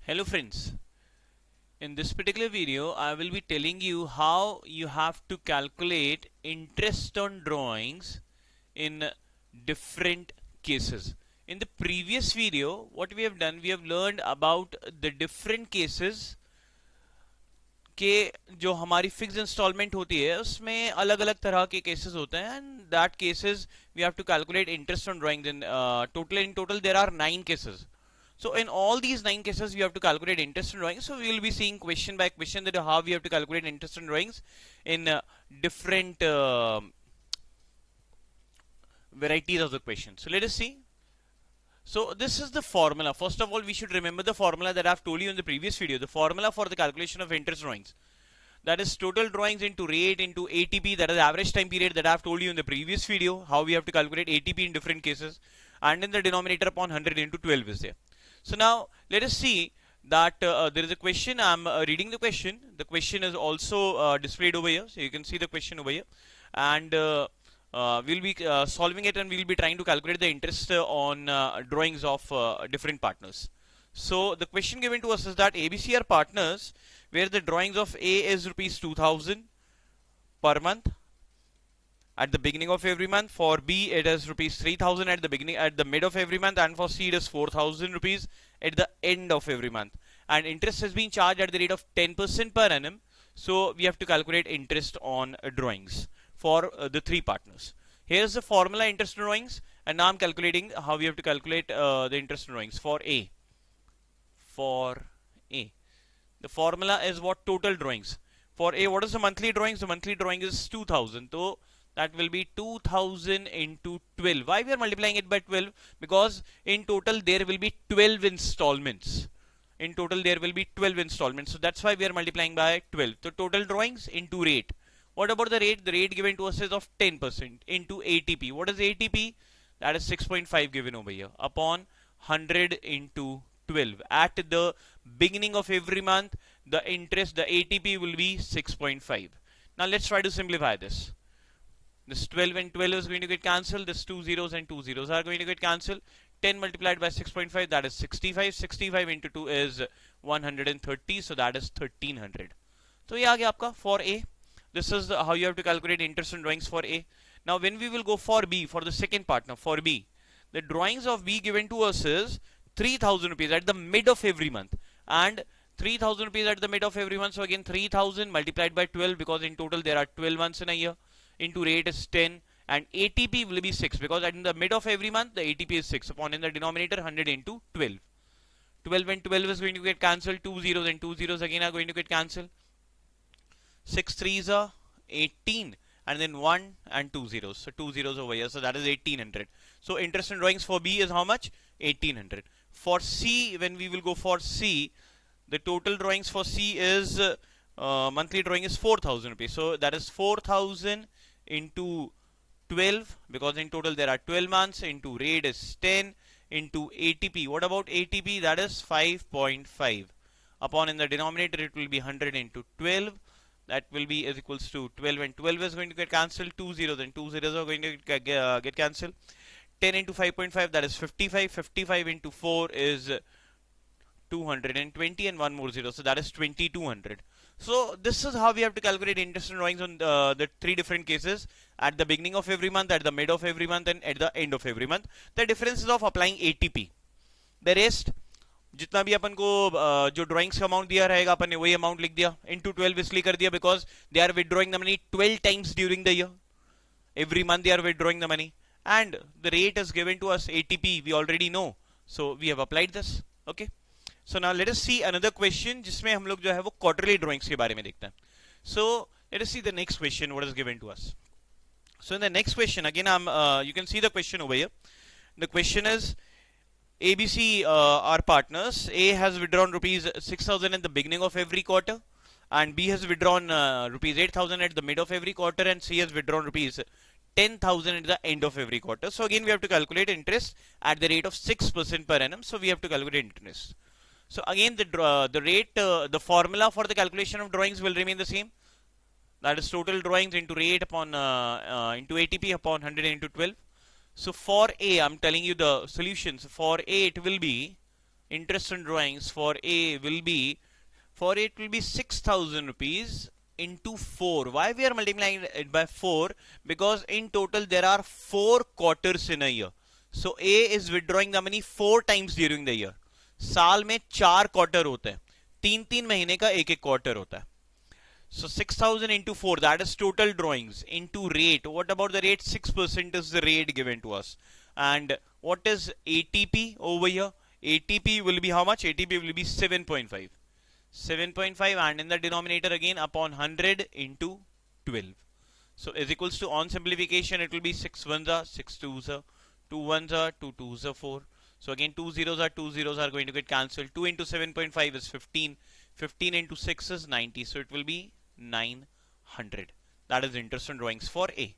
Hello friends, in this particular video I will be telling you how you have to calculate interest on drawings in different cases. In the previous video what we have done, we have learned about the different cases के जो हमारी fix instalment होती है उसमें अलग अलग तरह के केसेस होते हैं and that cases we have to calculate interest on drawings in total there are 9 cases. So in all these 9 cases, we have to calculate interest on drawings. So we will be seeing question by question that how we have to calculate interest on drawings in different varieties of the question. So let us see. So this is the formula. First of all, we should remember the formula that I have told you in the previous video. The formula for the calculation of interest drawings. That is total drawings into rate into ATP. That is average time period that I have told you in the previous video. How we have to calculate ATP in different cases. And in the denominator upon 100 into 12 is there. So now let us see that there is a question. I'm reading the question. The question is also displayed over here. So you can see the question over here. And we'll be solving it and we'll be trying to calculate the interest on drawings of different partners. So the question given to us is that ABC are partners where the drawings of A is rupees 2000 per month at the beginning of every month. For B it is rupees 3000 at the mid of every month, and for C it is 4000 rupees at the end of every month, and interest has been charged at the rate of 10% per annum. So we have to calculate interest on drawings for the three partners. Here's the formula interest drawings, and now I'm calculating how we have to calculate the interest drawings for A. The formula is what? Total drawings. For A, what is the monthly drawings? The monthly drawing is 2000. So that will be 2000 into 12. Why we are multiplying it by 12? Because in total there will be 12 installments. In total there will be 12 installments. So that's why we are multiplying by 12. So total drawings into rate. What about the rate? The rate given to us is of 10% into ATP. What is ATP? That is 6.5 given over here upon 100 into 12. At the beginning of every month, the interest, the ATP will be 6.5. Now let's try to simplify this. This 12 and 12 is going to get cancelled. This 2 zeros and 2 zeros are going to get cancelled. 10 multiplied by 6.5, that is 65. 65 into 2 is 130. So that is 1300. So ये आ गया आपका for A. This is how you have to calculate interest on drawings for A. Now when we will go for B, for the second partner, for B, the drawings of B given to us is 3000 rupees at the mid of every month, and 3000 rupees at the mid of every month. So again 3000 multiplied by 12, because in total there are 12 months in a year, into rate is 10, and ATP will be 6, because in the mid of every month the ATP is 6 upon in the denominator 100 into 12. 12 and 12 is going to get cancelled. 2 zeros and 2 zeros again are going to get cancelled. 6 threes are 18, and then 1 and 2 zeros. So 2 zeros over here. So that is 1800. So interest in drawings for B is how much? 1800. For C, when we will go for C, the total drawings for C is monthly drawing is 4000 rupees. So that is 4000 into 12, because in total there are 12 months, into rate is 10, into ATP. What about ATP? That is 5.5. Upon in the denominator it will be 100 into 12. That will be is equals to 12, and 12 is going to get cancelled. 2 zeros and 2 zeros are going to get cancelled. 10 into 5.5, that is 55. 55 into 4 is 220, and one more zero. So that is 2200. So this is how we have to calculate interest on drawings on the three different cases: at the beginning of every month, at the mid of every month, and at the end of every month. The difference is of applying ATP. The rest, जितना भी अपन को जो drawings का amount दिया रहेगा अपन ने वही amount लिख दिया. इनटू 12 इसलिए कर दिया because they are withdrawing the money 12 times during the year. Every month they are withdrawing the money, and the rate is given to us ATP we already know, so we have applied this. Okay, so now let us see another question जिसमें हम लोग जो है वो quarterly drawings के बारे में देखते हैं. So let us see the next question what is given to us. So in the next question again you can see the question over here. The question is ABC are partners. A has withdrawn rupees 6000 at the beginning of every quarter, and B has withdrawn rupees 8000 at the mid of every quarter, and C has withdrawn rupees 10,000 at the end of every quarter. So again we have to calculate interest at the rate of 6% per annum. So we have to calculate interest. So again the rate, the formula for the calculation of drawings will remain the same. That is total drawings into rate upon into ATP upon 100 into 12. So for A, I'm telling you the solutions. For A it will be interest on drawings for A will be, for it will be 6,000 rupees into 4. Why we are multiplying it by 4? Because in total there are 4 quarters in a year. So A is withdrawing the money 4 times during the year. साल में 4 quarter होते हैं, 3-3 महीने का एक एक quarter होता है. So 6,000 into 4, that is total drawings, into rate. What about the rate? 6% is the rate given to us. And what is ATP over here? ATP will be how much? ATP will be 7.5. 7.5, and in the denominator again upon 100 into 12. So is equals to, on simplification it will be 6 ones are 6 twos are 2 ones are 2 twos are 4. So again 2 zeros are 2 zeros are going to get cancelled. 2 into 7.5 is 15. 15 into 6 is 90. So it will be 900. That is interest on drawings for A.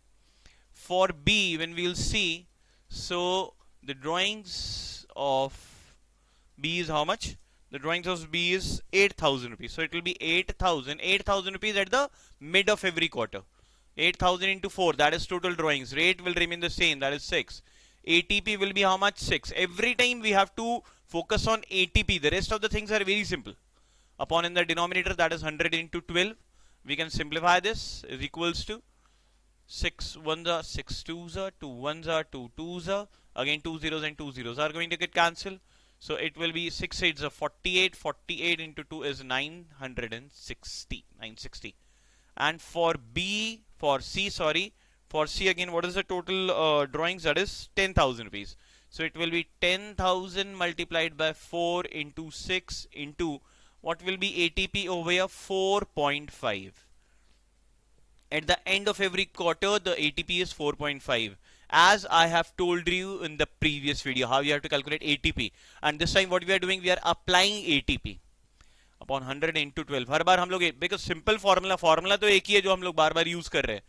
For B, when we will see, so the drawings of B is how much? The drawings of B is 8,000 rupees. So it will be 8,000 rupees at the mid of every quarter. 8,000 into 4, that is total drawings. Rate will remain the same, that is 6. ATP will be how much? 6. Every time we have to focus on ATP. The rest of the things are very simple. Upon in the denominator, that is 100 into 12. We can simplify this, is equals to 6 ones are 6 twos are 2 ones are 2 twos are, again 2 zeros and 2 zeros are going to get cancelled. So it will be 6 8s are 48. 48 into 2 is 960. And for C again, what is the total drawings? That is 10,000 rupees. So it will be 10,000 multiplied by 4 into 6 into, what will be ATP over here? 4.5. At the end of every quarter, the ATP is 4.5. As I have told you in the previous video, how you have to calculate ATP. And this time what we are doing, we are applying ATP upon 100 into 12. हर बार हम लोग, because simple formula तो एक ही है जो हम लोग बार बार use कर रहे हैं,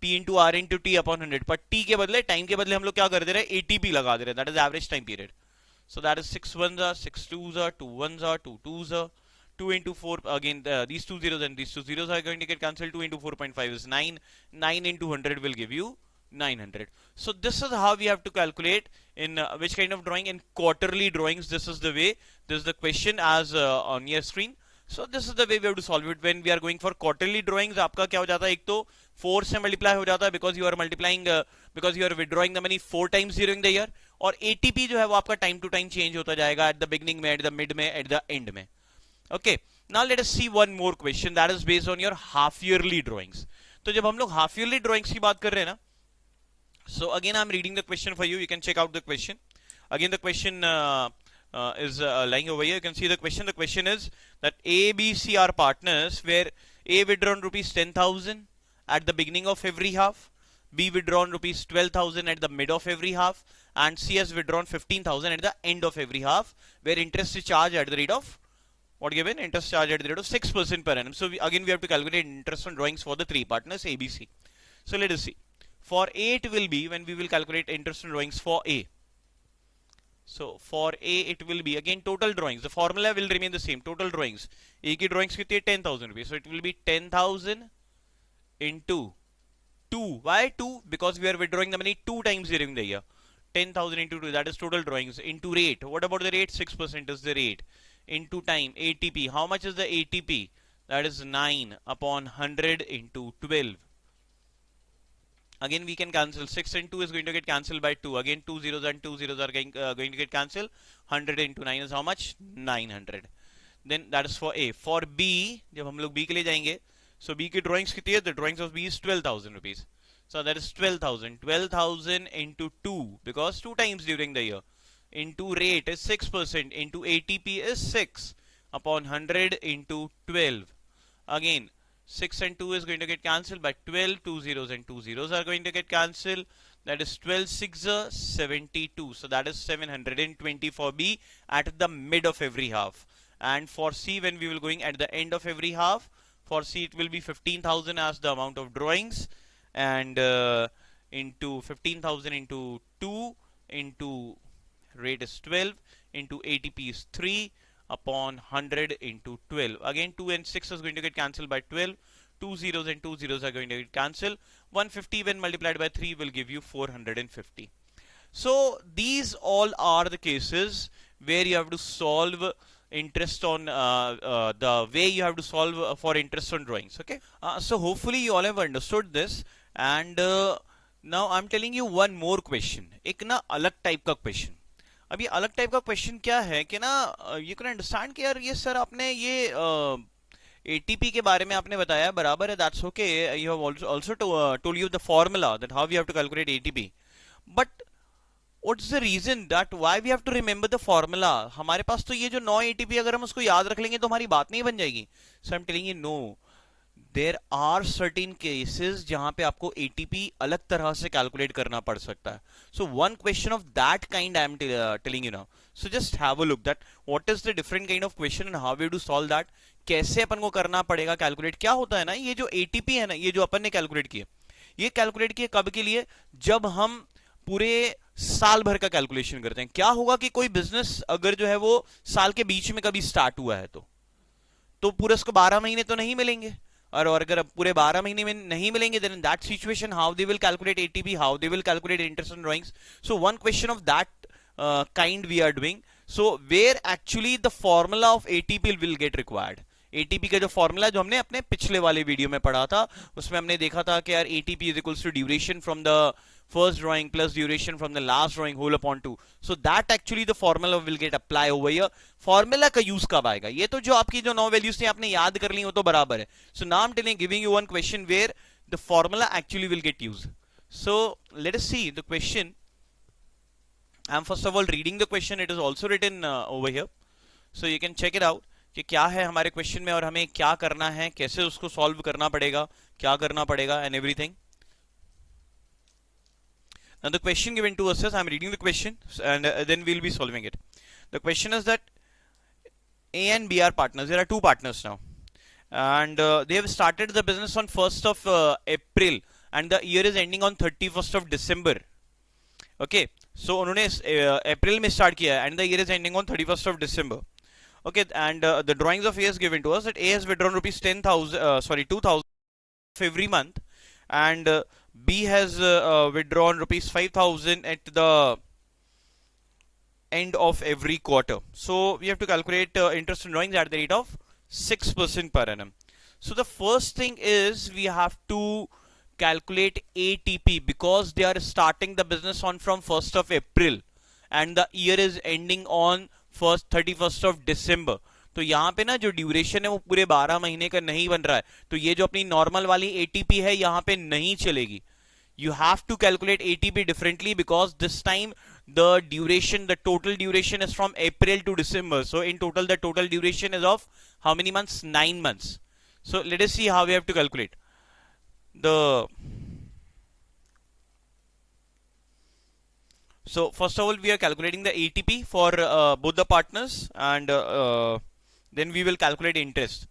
P into R into T upon 100. पर T के बदले, टाइम के बदले हम लोग क्या कर दे रहे हैं? ATP लगा दे रहे हैं. That is average time period. So that is 6 ones are 6 twos are 2 ones are 2 twos are 2 into 4, again these 2 zeros and these 2 zeros are going to get cancelled. 2 into 4.5 is 9. 9 into 100 will give you 900. So this is how we have to calculate in which kind of drawing? In quarterly drawings. This is the way. This is the question as on your screen. So this is the way we have to solve it. When we are going for quarterly drawings, आपका क्या हो जाता है? एक तो 4 से multiply हो जाता है because you are multiplying because you are withdrawing the money 4 times during the year. और ATP जो है वो आपका time to time change होता जाएगा at the beginning में, at the mid में, at the end में. Okay. Now let us see one more question that is based on your half yearly drawings. तो जब हम लोग half yearly drawings की बात कर रहे हैं ना, so again I'm reading the question for you. You can check out the question. Again the question is lying over here. You can see the question. The question is that A, B, C are partners where A withdrawn rupees 10,000 at the beginning of every half, B withdrawn rupees 12,000 at the mid of every half, and C has withdrawn 15,000 at the end of every half, where interest is charged at the rate of, what given? Interest charged at the rate of 6% per annum. So again we have to calculate interest on drawings for the three partners A, B, C. So let us see. For A it will be, when we will calculate interest on drawings for A. So for A it will be again total drawings. The formula will remain the same. Total drawings. A की drawings कितनी है? 10,000 rupees. So it will be 10,000 into 2. Why 2? Because we are withdrawing the money 2 times during the year. 10,000 into 2. That is total drawings. Into rate. What about the rate? 6% is the rate. Into time. ATP. How much is the ATP? That is 9 upon 100 into 12. Again we can cancel. 6 and 2 is going to get cancelled by 2. Again 2 zeros and 2 zeros are going to get cancelled. 100 into 9 is how much? 900. Then that is for A. For B, जब हम लोग B के लिए जाएंगे, so B की drawings कितनी है? The drawings of B is 12,000 rupees. So that is 12,000. 12,000 into 2, because 2 times during the year. Into rate is 6%. Into ATP is 6 upon 100 into 12. Again 6 and 2 is going to get cancelled by 12. 2 zeros and 2 zeros are going to get cancelled. That is 12 6 72. So that is 720 for B at the mid of every half. And for C, when we will going at the end of every half, for C it will be 15,000 as the amount of drawings, and into 15,000 into 2 into rate is 12 into ATP is 3 upon 100 into 12. Again 2 and 6 is going to get cancelled by 12. 2 zeros and 2 zeros are going to get cancelled. 150 when multiplied by 3 will give you 450. So these all are the cases where you have to solve interest on the way you have to solve for interest on drawings. Okay, so hopefully you all have understood this, and now I'm telling you one more question. एक ना अलग type का question. अब ये अलग type का question क्या है कि ना यू कैन अंडरस्टैंड कि यार ये सर आपने ये एटीपी के बारे में आपने बताया बराबर है, that's okay, you have also told you the formula that how you have to calculate ATP, but what's the reason that why we have to remember the formula. हमारे पास तो ये जो 9 एटीपी अगर हम उसको याद रख लेंगे तो हमारी बात नहीं बन जाएगी. So I am telling you know, there are certain cases जहां पे आपको एटीपी अलग तरह से कैलकुलेट करना पड़ सकता है. So one question of that kind I am telling you now. So just have a look that what is the different kind of question and how we do solve that. कैसे अपन को करना पड़ेगा calculate. क्या होता है ना, ये जो एटीपी है ना, ये जो अपन ने कैलकुलेट किया, ये कैलकुलेट किया कब के लिए, जब हम पूरे साल भर का कैलकुलेशन करते हैं. क्या होगा कि कोई बिजनेस अगर जो है वो साल के बीच में कभी स्टार्ट हुआ है तो पूरे उसको 12 महीने तो नहीं मिलेंगे, और अगर पूरे 12 महीने में नहीं मिलेंगे, then in that situation how they will calculate ATP, how they will calculate interest on drawings. So one question of that kind we are doing. So where actually the formula of ATP will get required. ATP का जो formula जो हमने अपने पिछले वाले video में पढ़ा था, उसमें हमने देखा था कि यार ATP is equals to duration from the first drawing plus duration from the last drawing whole upon 2. So that actually the formula will get apply over here. Formula का यूज कब आएगा, ये तो जो आपकी जो 9 वैल्यूज थी आपने याद कर ली वो तो बराबर है. So now I'm telling, giving you one question where the formula actually will get used. So let us see the question. I'm first of all reading the question. It is also written over here, so you can check it out कि क्या है हमारे question में और हमें क्या करना है, कैसे उसको सॉल्व करना पड़ेगा, क्या करना पड़ेगा and everything. Now the question given to us is, I'm reading the question and then we'll be solving it. The question is that A and B are partners. There are two partners now, and they have started the business on 1st of April and the year is ending on 31st of December. Okay, so उन्होंने अप्रैल में start किया है and the year is ending on 31st of December. Okay, and the drawings of A is given to us that A has withdrawn rupees 2,000 every month, and B has withdrawn rupees 5,000 at the end of every quarter. So we have to calculate interest on drawings at the rate of 6% per annum. So the first thing is we have to calculate ATP because they are starting the business on from 1st of April and the year is ending on 31st of December. तो यहाँ पे ना जो duration है वो पूरे 12 महीने का नहीं बन रहा है, तो ये जो अपनी नॉर्मल वाली ATP है यहाँ पे नहीं चलेगी. You have to calculate ATP differently because this time the total duration is from April to December. So in total the total duration is of how many months? 9 months. So let us see how we have to calculate. So first of all we are calculating the ATP for both the partners, and then we will calculate interest.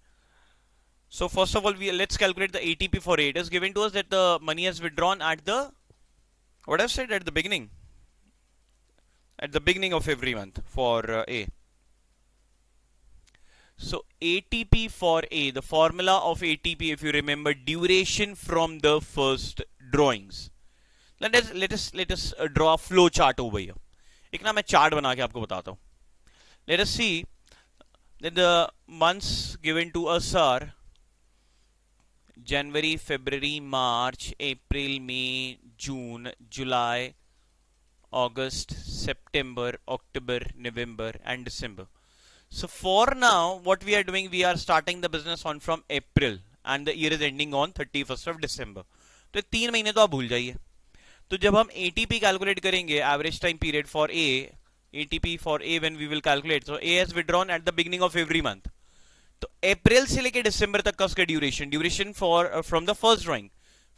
So first of all let's calculate the ATP for A. It is given to us that the money is withdrawn at the, what I've said at the beginning of every month for A. So ATP for A, the formula of ATP, if you remember, duration from the first drawings. Let us draw a flow chart over here. एक ना मैं chart बना के आपको बताता हूँ. Let us see that the months given to us are January, February, March, April, May, June, July, August, September, October, November and December. So for now what we are doing, we are starting the business on from April and the year is ending on 31st of December. तो 3 महीने तो आप भूल जाइए. तो जब हम ATP calculate करेंगे, average time period for A, ATP for A when we will calculate, so A has withdrawn at the beginning of every month. तो अप्रैल से लेके दिसंबर तक का उसका duration for from the first drawing,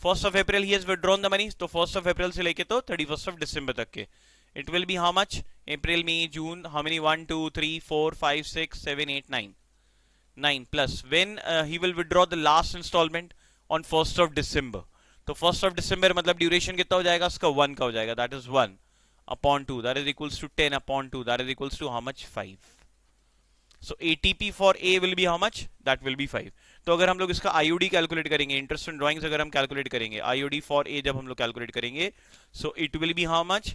1st of April he has withdrawn the money, तो 1st of April से लेके तो 31st of December तक के, it will be how much? April, May, June, how many? 1, 2, 3, 4, 5, 6, 7, 8, 9 plus when he will withdraw the last installment on 1st of December. तो 1st of December मतलब duration कितना हो जाएगा उसका? 1 का हो जाएगा, that is 1 upon 2, that is equals to 10 upon 2, that is equals to how much? 5. So ATP for A will be how much? That will be 5. तो अगर हम लोग इसका IOD कैलकुलेट करेंगे, इंटरेस्ट ऑन ड्राइंग्स अगर हम कैलकुलेट करेंगे, IOD for A जब हम लोग कैलकुलेट करेंगे, so it will be how much?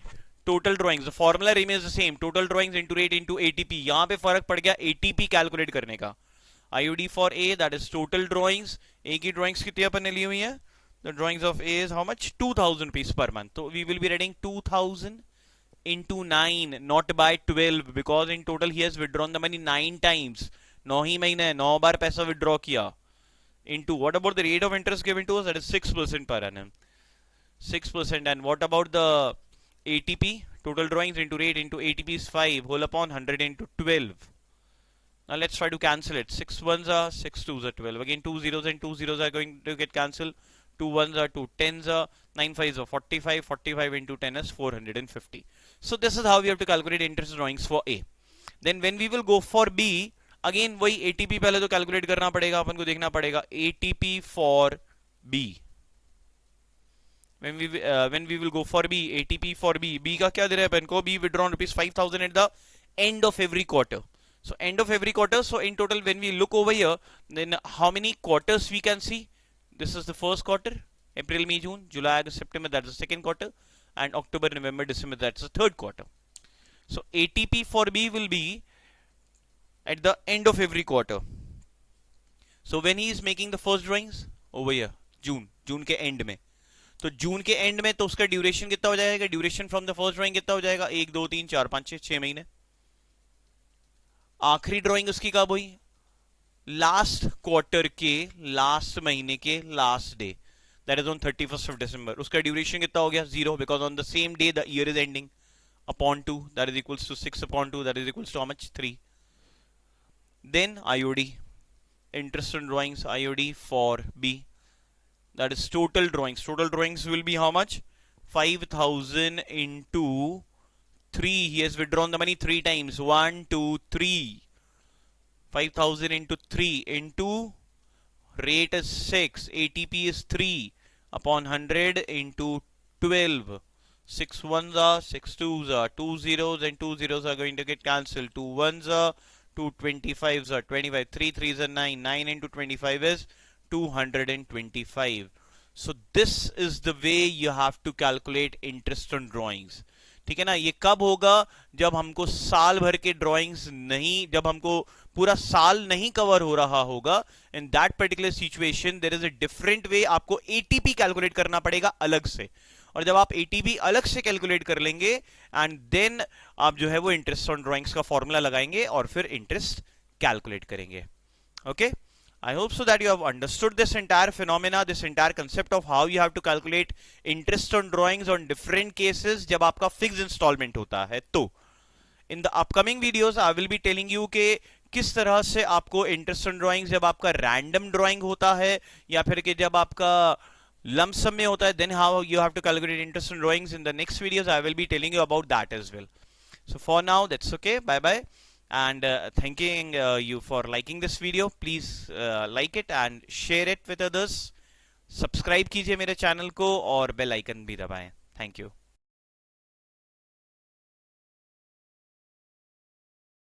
total drawings, the formula remains the same, total drawings into rate into ATP. यहाँ पे फर्क पड़ गया ATP कैलकुलेट करने का. IOD for A, that is total drawings. A की drawings कितनी अपन ने ली हुई है? The drawings of A is how much? 2000 rupees per month. So we will be writing 2000 into 9, not by 12, because in total he has withdrawn the money 9 times. 9 ही महीने 9 बार पैसा withdraw किया. Into what about the rate of interest given to us? That is 6% per annum. 6%. And what about the ATP? Total drawings into rate into ATP is 5 whole upon 100 into 12. Now let's try to cancel it. 6 ones are 6 twos are 12. Again 2 zeros and 2 zeros are going to get cancelled. 2 ones are 2 tens are 9 fives are 45. 45 into 10 is 450. So this is how we have to calculate interest drawings for A. Then when we will go for B, again वही ATP पहले तो calculate करना पड़ेगा, अपन को देखना पड़ेगा ATP for B. when we will go for B, ATP for B का क्या दे रहा है अपन को? B withdrawn rupees 5000 at the end of every quarter. So end of every quarter, so in total when we look over here, then how many quarters we can see? This is the first quarter, April, May, June, July, August, September, that's the second quarter, and October, November, December, that's the third quarter. So ATP for B will be at the end of every quarter. So when he is making the first drawings over here, जून के and में, तो जून के and में तो उसका ड्यूरेशन कितना हो जाएगा? Duration from the first drawing कितना हो जाएगा? 1 2 3 4 5 6 महीने. आखिरी ड्राइंग उसकी कब हुई? लास्ट क्वार्टर के लास्ट महीने के last day, that is on 31st of December. उसका ड्यूरेशन कितना हो गया? 0, because on the same day the year is ending. Upon 2, that is equals to 6 upon 2, that is equals to how much? 3. Then IOD, interest on drawings, IOD for B, that is total drawings. Total drawings will be how much? 5000 into 3. He has withdrawn the money 3 times. 1 2 3. 5000 into 3 into rate is 6. ATP is 3 upon 100 into 12. 6 ones are 6 twos are 2 zeros and 2 zeros are going to get cancelled. 2 ones are 2 25s are 25. 3 threes are 9. 9 into 25 is 225. So this is the way you have to calculate interest on drawings. ठीक है ना? ये कब होगा? जब हमको साल भर के ड्राइंग्स नहीं, जब हमको पूरा साल नहीं कवर हो रहा होगा. In that particular situation there is a different way. आपको एटीपी कैलकुलेट करना पड़ेगा अलग से, और जब आप एटीपी अलग से कैलकुलेट कर लेंगे एंड देन आप जो है वो इंटरेस्ट ऑन ड्राइंग्स का फॉर्मूला लगाएंगे और फिर इंटरेस्ट कैलकुलेट करेंगे. Okay, I hope so that you have understood this entire phenomena, this entire concept of how you have to calculate interest on drawings on different cases जब आपका fixed installment होता है. तो in the upcoming videos I will be telling you कि किस तरह से आपको interest on drawings जब आपका random drawing होता है या फिर कि जब आपका lump sum में होता है, then how you have to calculate interest on drawings. In the next videos I will be telling you about that as well. So for now that's okay. Bye bye. And thanking you for liking this video. Please like it and share it with others. Subscribe कीजिए मेरे channel को और bell icon भी दबाएं. Thank you.